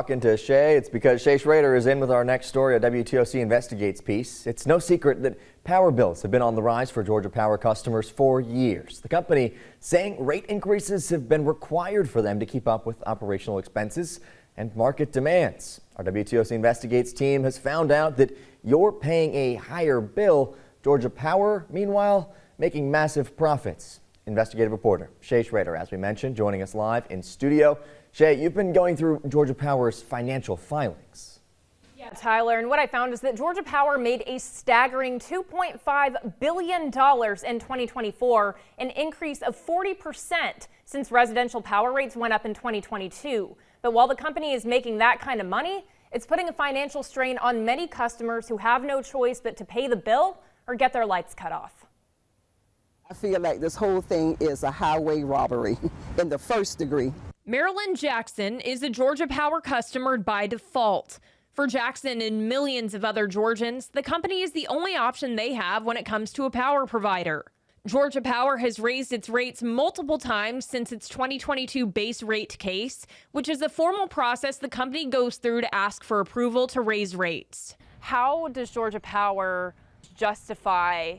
Talking to Shay, it's because Shay Schrader is in with our next story, a WTOC Investigates piece. It's no secret that power bills have been on the rise for Georgia Power customers for years. The company saying rate increases have been required for them to keep up with operational expenses and market demands. Our WTOC Investigates team has found out that you're paying a higher bill. Georgia Power, meanwhile, making massive profits. Investigative reporter Shay Schrader, as we mentioned, joining us live in studio. Shay, you've been going through Georgia Power's financial filings. Yeah, Tyler, and what I found is that Georgia Power made a staggering $2.5 billion in 2024, an increase of 40% since residential power rates went up in 2022. But while the company is making that kind of money, it's putting a financial strain on many customers who have no choice but to pay the bill or get their lights cut off. I feel like this whole thing is a highway robbery in the first degree. Marilyn Jackson is a Georgia Power customer by default. For Jackson and millions of other Georgians, the company is the only option they have when it comes to a power provider. Georgia Power has raised its rates multiple times since its 2022 base rate case, which is a formal process the company goes through to ask for approval to raise rates. How does Georgia Power justify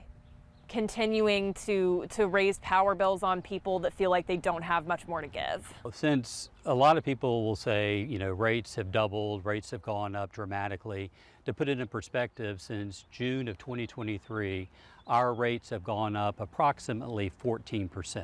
continuing to raise power bills on people that feel like they don't have much more to give? Since a lot of people will say, rates have doubled, rates have gone up dramatically. To put it in perspective, since June of 2023, our rates have gone up approximately 14%.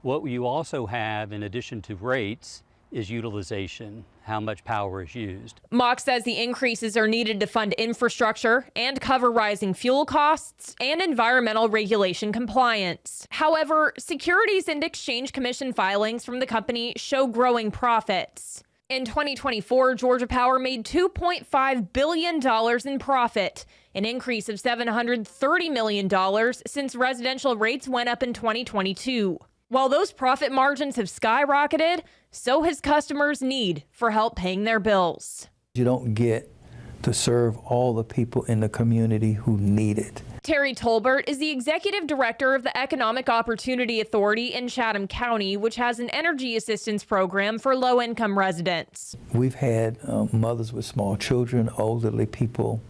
What you also have, in addition to rates, is utilization, how much power is used. Mock says the increases are needed to fund infrastructure and cover rising fuel costs and environmental regulation compliance. However, Securities and Exchange Commission filings from the company show growing profits. In 2024, Georgia Power made $2.5 billion in profit, an increase of $730 million since residential rates went up in 2022. While those profit margins have skyrocketed, so has customers' need for help paying their bills. You don't get to serve all the people in the community who need it. Terry Tolbert is the executive director of the Economic Opportunity Authority in Chatham County, which has an energy assistance program for low-income residents. We've had mothers with small children, elderly people,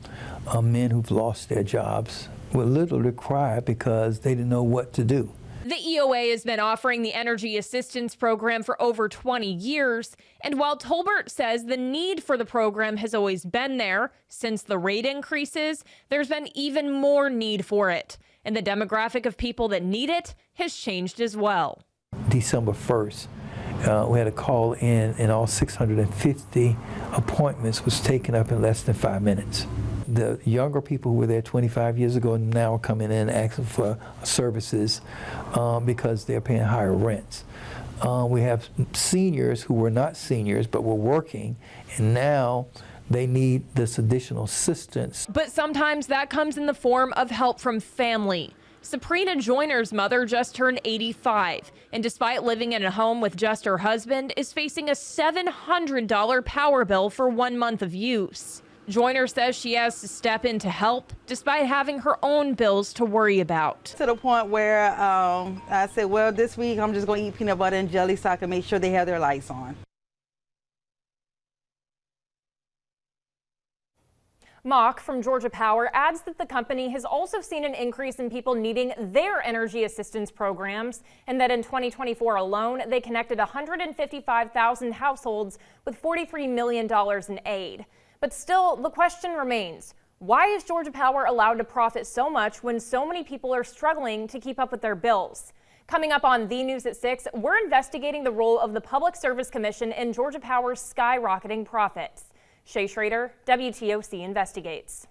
men who've lost their jobs, were literally cry because they didn't know what to do. The EOA has been offering the Energy Assistance Program for over 20 years, and while Tolbert says the need for the program has always been there, since the rate increases, there's been even more need for it, and the demographic of people that need it has changed as well. December 1st, we had a call in, and all 650 appointments was taken up in less than 5 minutes. The younger people who were there 25 years ago now are coming in asking for services because they're paying higher rents. We have seniors who were not seniors but were working, and now they need this additional assistance. But sometimes that comes in the form of help from family. Sabrina Joyner's mother just turned 85, and despite living in a home with just her husband, is facing a $700 power bill for 1 month of use. Joyner says she has to step in to help despite having her own bills to worry about. To the point where I said, well, this week I'm just going to eat peanut butter and jelly so I can make sure they have their lights on. Mock from Georgia Power adds that the company has also seen an increase in people needing their energy assistance programs, and that in 2024 alone, they connected 155,000 households with $43 million in aid. But still, the question remains, why is Georgia Power allowed to profit so much when so many people are struggling to keep up with their bills? Coming up on The News at 6, we're investigating the role of the Public Service Commission in Georgia Power's skyrocketing profits. Shay Schrader, WTOC Investigates.